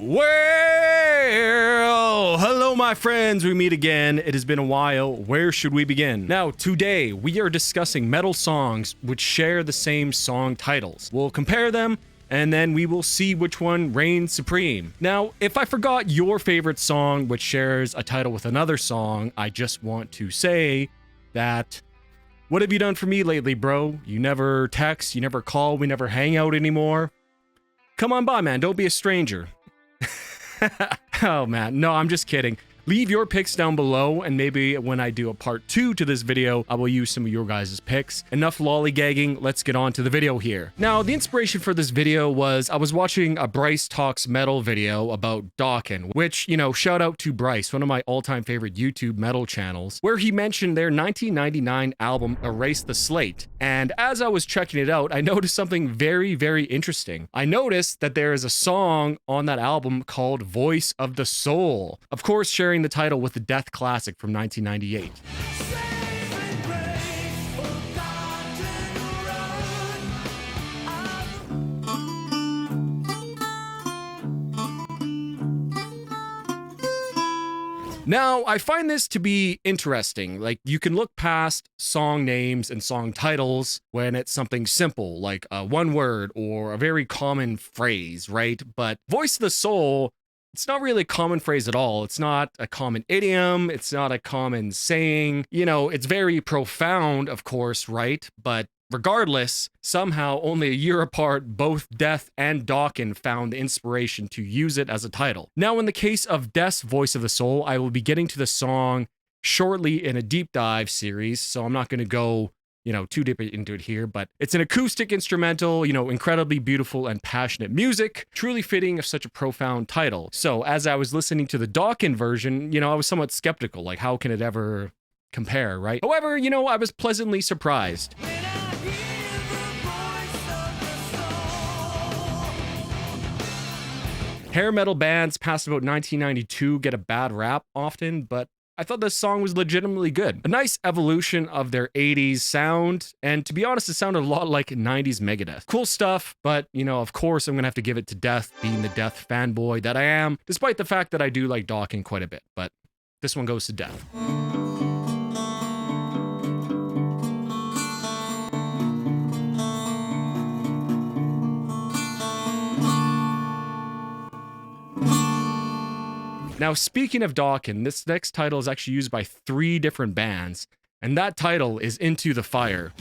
Well, hello my friends, we meet again. It has been a while. Where should we begin? Now, today we are discussing metal songs which share the same song titles. We'll compare them and then we will see which one reigns supreme. Now, if I forgot your favorite song which shares a title with another song, I just want to say that what have you done for me lately, bro? You never text, you never call, we never hang out anymore. Come on by, man, don't be a stranger. Oh man, no, I'm just kidding. Leave your picks down below, and maybe when I do a part 2 to this video, I will use some of your guys' picks. Enough lollygagging, let's get on to the video here. Now, the inspiration for this video was I was watching a Bryce Talks Metal video about Dokken, which, you know, shout out to Bryce, one of my all-time favorite YouTube metal channels, where he mentioned their 1999 album Erase the Slate. And as I was checking it out, I noticed something very, very interesting. I noticed that there is a song on that album called Voice of the Soul. Of course, sharing the title with the Death classic from 1998. Now, I find this to be interesting. Like, you can look past song names and song titles when it's something simple, like one word or a very common phrase, right? But Voice of the Soul, it's not really a common phrase at all. It's not a common idiom. It's not a common saying. You know, it's very profound, of course, right? But regardless, somehow only a year apart, both Death and Dokken found the inspiration to use it as a title. Now, in the case of Death's Voice of the Soul, I will be getting to the song shortly in a deep dive series, so I'm not going to go, you know, too deep into it here, but it's an acoustic instrumental, you know, incredibly beautiful and passionate music, truly fitting of such a profound title. So as I was listening to the Dokken version, you know, I was somewhat skeptical, like how can it ever compare, right? However, you know, I was pleasantly surprised. Hair metal bands past about 1992 get a bad rap often, but I thought this song was legitimately good. A nice evolution of their 80s sound, and to be honest, it sounded a lot like 90s Megadeth. Cool stuff, but, you know, of course, I'm gonna have to give it to Death, being the Death fanboy that I am, despite the fact that I do like Dokken quite a bit, but this one goes to Death. Now, speaking of Dokken, this next title is actually used by 3 different bands, and that title is Into the Fire.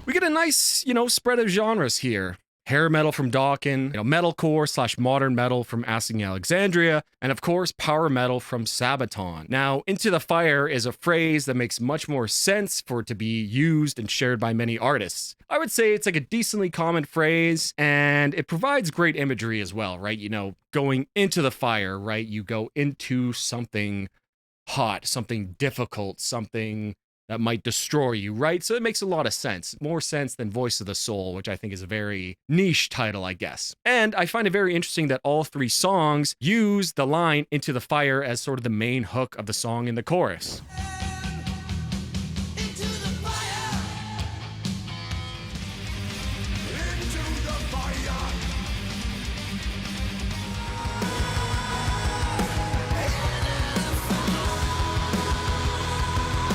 We get a nice, you know, spread of genres here. Hair metal from Dokken, you know, metalcore / modern metal from Asking Alexandria, and of course, power metal from Sabaton. Now, Into the Fire is a phrase that makes much more sense for it to be used and shared by many artists. I would say it's like a decently common phrase, and it provides great imagery as well, right? You know, going into the fire, right? You go into something hot, something difficult, something that might destroy you, right? So it makes a lot of sense. More sense than Voice of the Soul, which I think is a very niche title, I guess. And I find it very interesting that all 3 songs use the line Into the Fire as sort of the main hook of the song in the chorus.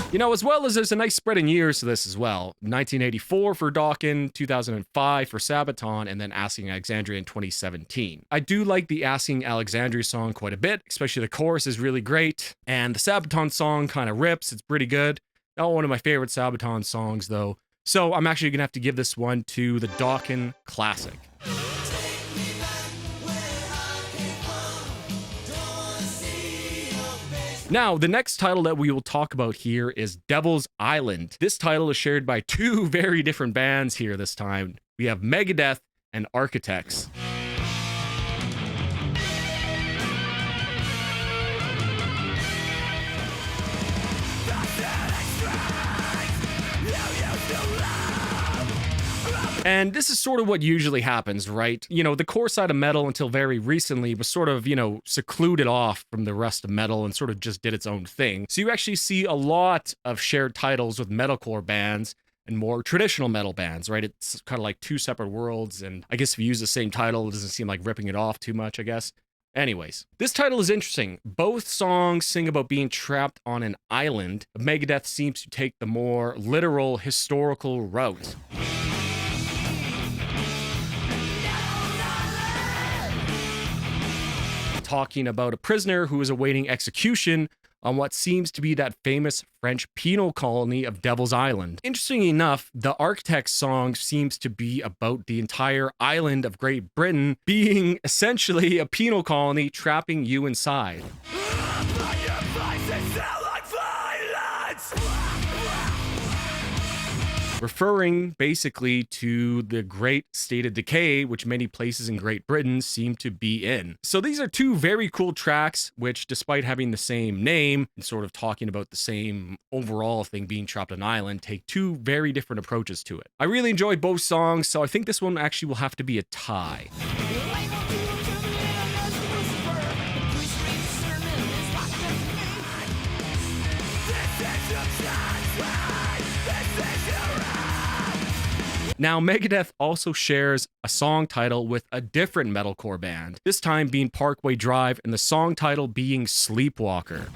You know, as well as there's a nice spread in years to this as well. 1984 for Dokken, 2005 for Sabaton, and then Asking Alexandria in 2017. I do like the Asking Alexandria song quite a bit, especially the chorus is really great, and the Sabaton song kind of rips, it's pretty good. Not one of my favorite Sabaton songs though, so I'm actually gonna have to give this one to the Dokken classic. Now, the next title that we will talk about here is Devil's Island. This title is shared by 2 very different bands here this time. We have Megadeth and Architects. And this is sort of what usually happens, right? You know, the core side of metal until very recently was sort of, you know, secluded off from the rest of metal and sort of just did its own thing. So you actually see a lot of shared titles with metalcore bands and more traditional metal bands, right? It's kind of like two separate worlds. And I guess if you use the same title, it doesn't seem like ripping it off too much, I guess. Anyways, this title is interesting. Both songs sing about being trapped on an island. Megadeth seems to take the more literal historical route. Talking about a prisoner who is awaiting execution on what seems to be that famous French penal colony of Devil's Island. Interestingly enough, the Architects song seems to be about the entire island of Great Britain being essentially a penal colony trapping you inside. Referring basically to the great state of decay which many places in Great Britain seem to be in. So these are two very cool tracks which, despite having the same name and sort of talking about the same overall thing, being trapped on an island, take two very different approaches to it. I really enjoyed both songs, so I think this one actually will have to be a tie. Now, Megadeth also shares a song title with a different metalcore band, this time being Parkway Drive, and the song title being Sleepwalker.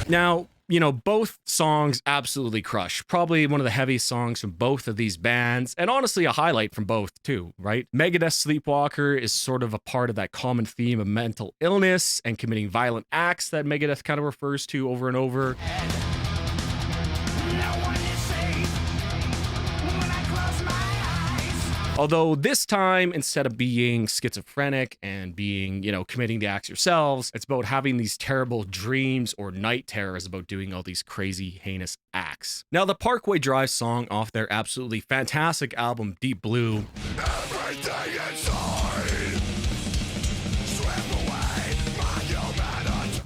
Now, you know, both songs absolutely crush. Probably one of the heaviest songs from both of these bands, and honestly a highlight from both too, right? Megadeth Sleepwalker is sort of a part of that common theme of mental illness and committing violent acts that Megadeth kind of refers to over and over. Although this time, instead of being schizophrenic and being, you know, committing the acts yourselves, it's about having these terrible dreams or night terrors about doing all these crazy, heinous acts. Now, the Parkway Drive song off their absolutely fantastic album, Deep Blue,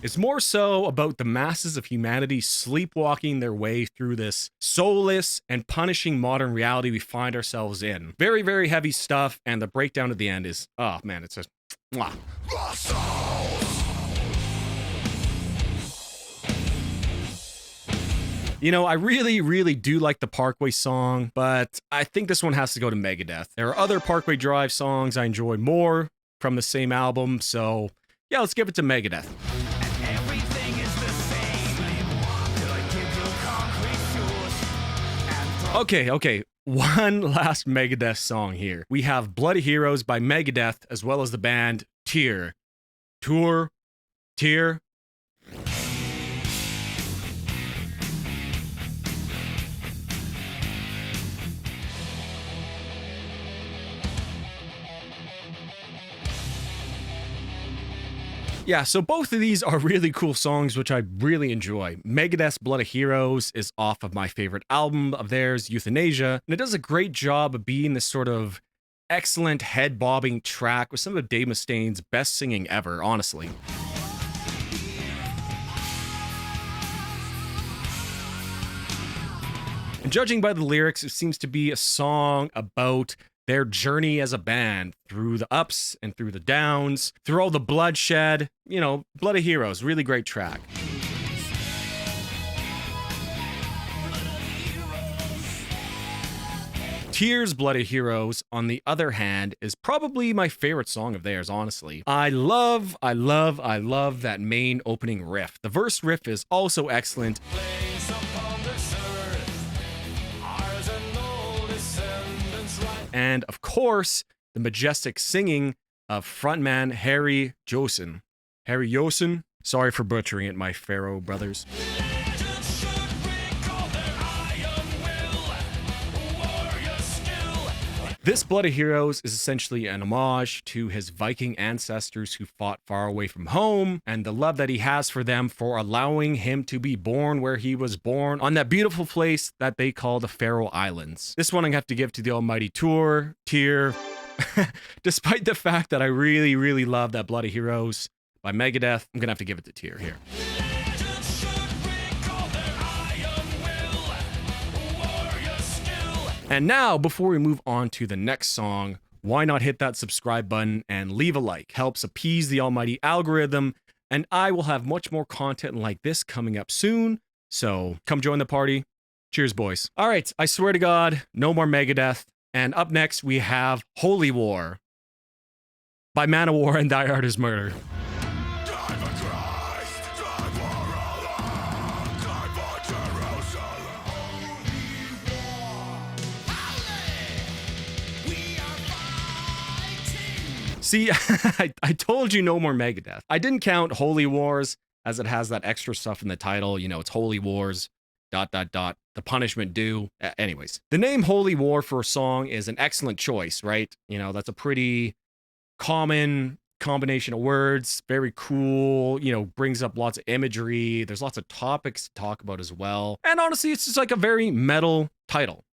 it's more so about the masses of humanity sleepwalking their way through this soulless and punishing modern reality we find ourselves in. Very, very heavy stuff, and the breakdown at the end is, oh man, it's just, mwah. You know, I really, really do like the Parkway song, but I think this one has to go to Megadeth. There are other Parkway Drive songs I enjoy more from the same album, so yeah, let's give it to Megadeth. Okay. One last Megadeth song here. We have Bloody Heroes by Megadeth, as well as the band Tyr. Tyr. Yeah, so both of these are really cool songs, which I really enjoy. Megadeth's Blood of Heroes is off of my favorite album of theirs, Euthanasia, and it does a great job of being this sort of excellent head-bobbing track with some of Dave Mustaine's best singing ever, honestly. And judging by the lyrics, it seems to be a song about their journey as a band through the ups and through the downs, through all the bloodshed. You know, Blood of Heroes, really great track. Tyr's Blood of Heroes, on the other hand, is probably my favorite song of theirs, honestly. I love that main opening riff. The verse riff is also excellent. And of course, the majestic singing of frontman Harry Josin. Harry Josin? Sorry for butchering it, my Pharaoh brothers. This Blood of Heroes is essentially an homage to his Viking ancestors who fought far away from home, and the love that he has for them for allowing him to be born where he was born, on that beautiful place that they call the Faroe Islands. This one I have to give to the almighty Tyr. Despite the fact that I really, really love that Bloody Heroes by Megadeth, I'm gonna have to give it the tier here. And now, before we move on to the next song, why not hit that subscribe button and leave a like? Helps appease the almighty algorithm, and I will have much more content like this coming up soon. So come join the party. Cheers, boys. All right, I swear to God, no more Megadeth. And up next, we have Holy War by Manowar and Die Hard is Murder. See, I told you no more Megadeth. I didn't count Holy Wars as it has that extra stuff in the title. You know, it's Holy Wars, ... the punishment due. Anyways, the name Holy War for a song is an excellent choice, right? You know, that's a pretty common combination of words, very cool, you know, brings up lots of imagery. There's lots of topics to talk about as well. And honestly, it's just like a very metal title.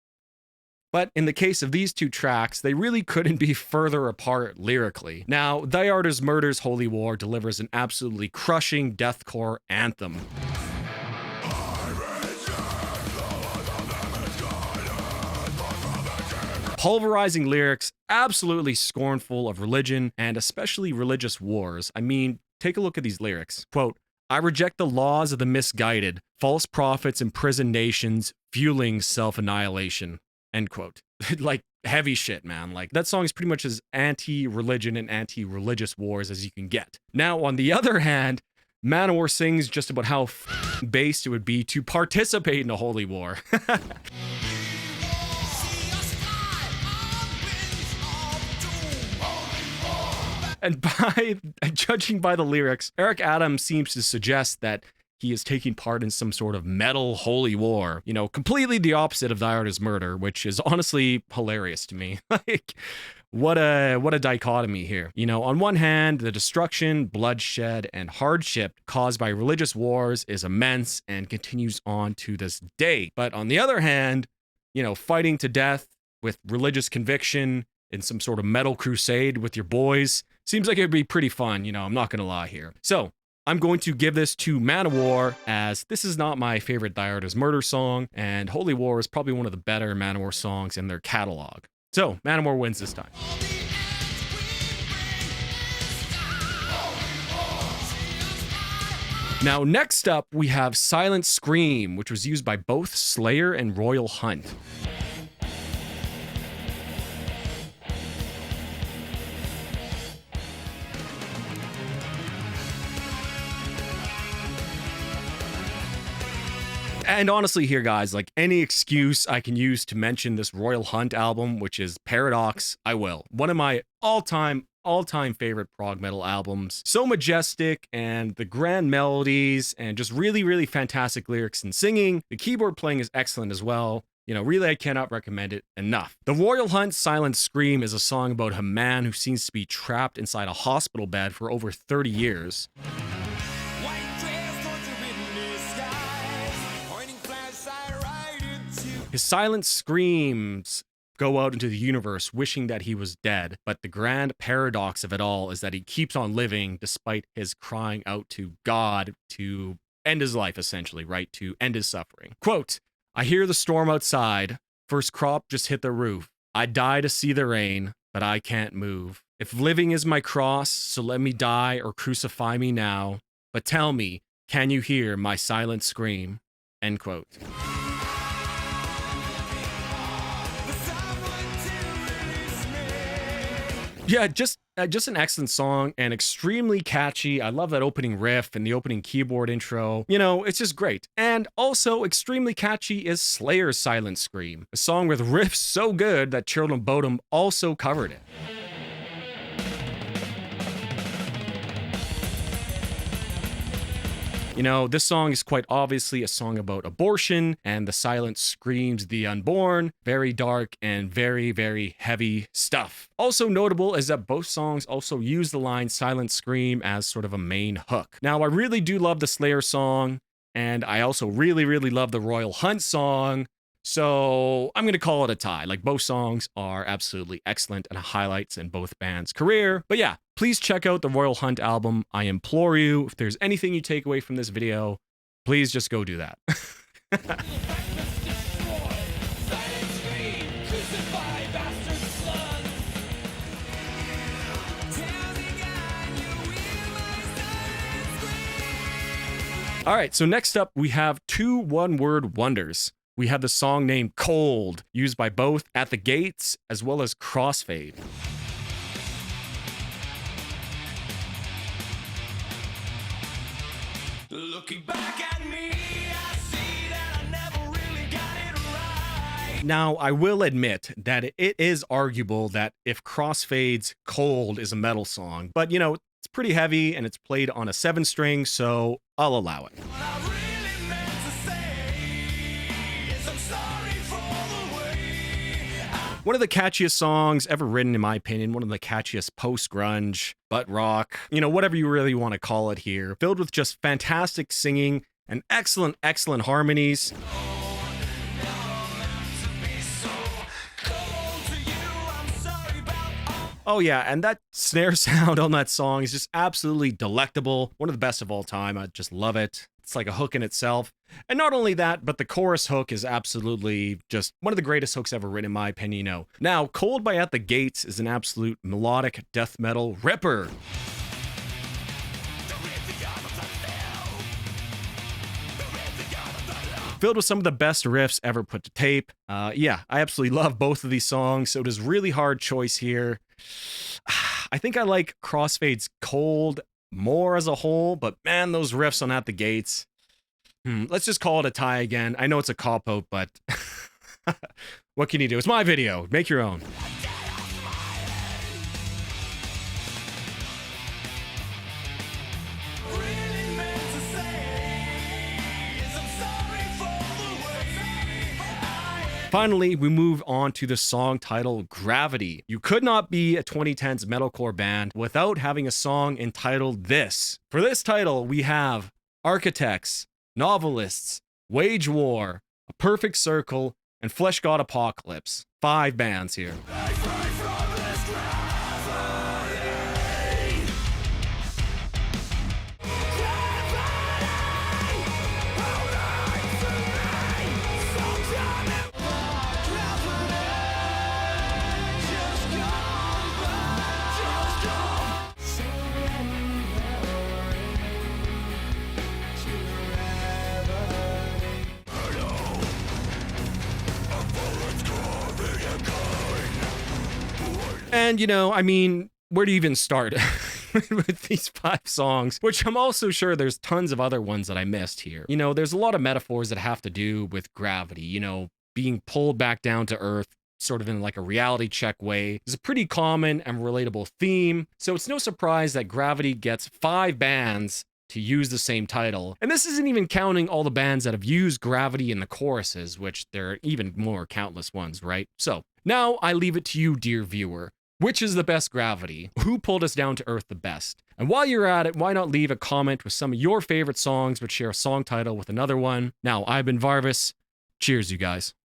But in the case of these two tracks, they really couldn't be further apart lyrically. Now, Die Hard is Murder's Holy War delivers an absolutely crushing deathcore anthem. Pulverizing lyrics, absolutely scornful of religion and especially religious wars. I mean, take a look at these lyrics. Quote, I reject the laws of the misguided, false prophets imprison nations, fueling self-annihilation. End quote. Like, heavy shit, man. Like, that song is pretty much as anti-religion and anti-religious wars as you can get. Now, on the other hand, Manowar sings just about how based it would be to participate in a holy war. And judging by the lyrics, Eric Adams seems to suggest that he is taking part in some sort of metal holy war. You know, completely the opposite of Die Hard is Murder, which is honestly hilarious to me. Like, what a dichotomy here. You know, on one hand, the destruction, bloodshed, and hardship caused by religious wars is immense and continues on to this day. But on the other hand, you know, fighting to death with religious conviction in some sort of metal crusade with your boys seems like it'd be pretty fun, you know, I'm not gonna lie here. So, I'm going to give this to Manowar, as this is not my favorite Die Hard is Murder song, and Holy War is probably one of the better Manowar songs in their catalog. So, Manowar wins this time. Now, next up, we have Silent Scream, which was used by both Slayer and Royal Hunt. And honestly here, guys, like, any excuse I can use to mention this Royal Hunt album, which is Paradox, I will. One of my all-time favorite prog metal albums. So majestic, and the grand melodies, and just really, really fantastic lyrics and singing. The keyboard playing is excellent as well. You know, really, I cannot recommend it enough. The Royal Hunt Silent Scream is a song about a man who seems to be trapped inside a hospital bed for over 30 years. His silent screams go out into the universe wishing that he was dead, but the grand paradox of it all is that he keeps on living despite his crying out to God to end his life, essentially, right? To end his suffering. Quote, I hear the storm outside, first crop just hit the roof. I die to see the rain, but I can't move. If living is my cross, so let me die or crucify me now. But tell me, can you hear my silent scream? End quote. Yeah, just an excellent song and extremely catchy. I love that opening riff and the opening keyboard intro. You know, it's just great. And also extremely catchy is Slayer's Silent Scream, a song with riffs so good that Children of Bodom also covered it. You know, this song is quite obviously a song about abortion, and the silence screams the unborn. Very dark and very, very heavy stuff. Also notable is that both songs also use the line Silent Scream as sort of a main hook. Now, I really do love the Slayer song, and I also really, really love the Royal Hunt song, So I'm going to call it a tie. Like, both songs are absolutely excellent and highlights in both bands' career. But yeah, please check out the Royal Hunt album. I implore you, if there's anything you take away from this video, please just go do that. All right, so next up, we have two one-word wonders. We have the song named Cold, used by both At the Gates as well as Crossfade. Looking back at me, I see that I never really got it right. Now, I will admit that it is arguable that if Crossfade's Cold is a metal song, but you know, it's pretty heavy and it's played on a 7-string, so I'll allow it. One of the catchiest songs ever written, in my opinion, one of the catchiest post-grunge, butt rock, you know, whatever you really want to call it here, filled with just fantastic singing and excellent, excellent harmonies. Oh yeah, and that snare sound on that song is just absolutely delectable. One of the best of all time. I just love it. It's like a hook in itself. And not only that, but the chorus hook is absolutely just one of the greatest hooks ever written, in my opinion. You know. Now, Cold by At the Gates is an absolute melodic death metal ripper. Filled with some of the best riffs ever put to tape. Yeah, I absolutely love both of these songs, so it is really hard choice here. I think I like Crossfade's Cold more as a whole, but man, those riffs on At the Gates. Let's just call it a tie again. I know it's a cop-out, but what can you do? It's my video. Make your own. Finally, we move on to the song title Gravity. You could not be a 2010s metalcore band without having a song entitled this. For this title, we have Architects, Novelists, Wage War, A Perfect Circle, and Flesh God Apocalypse. 5 bands here. And, you know, I mean, where do you even start with these 5 songs? Which I'm also sure there's tons of other ones that I missed here. You know, there's a lot of metaphors that have to do with gravity, you know, being pulled back down to earth, sort of in like a reality check way. It's a pretty common and relatable theme. So it's no surprise that Gravity gets 5 bands to use the same title. And this isn't even counting all the bands that have used Gravity in the choruses, which there are even more countless ones, right? So now I leave it to you, dear viewer. Which is the best Gravity? Who pulled us down to earth the best? And while you're at it, why not leave a comment with some of your favorite songs, which share a song title with another one? Now, I've been Varvis. Cheers, you guys.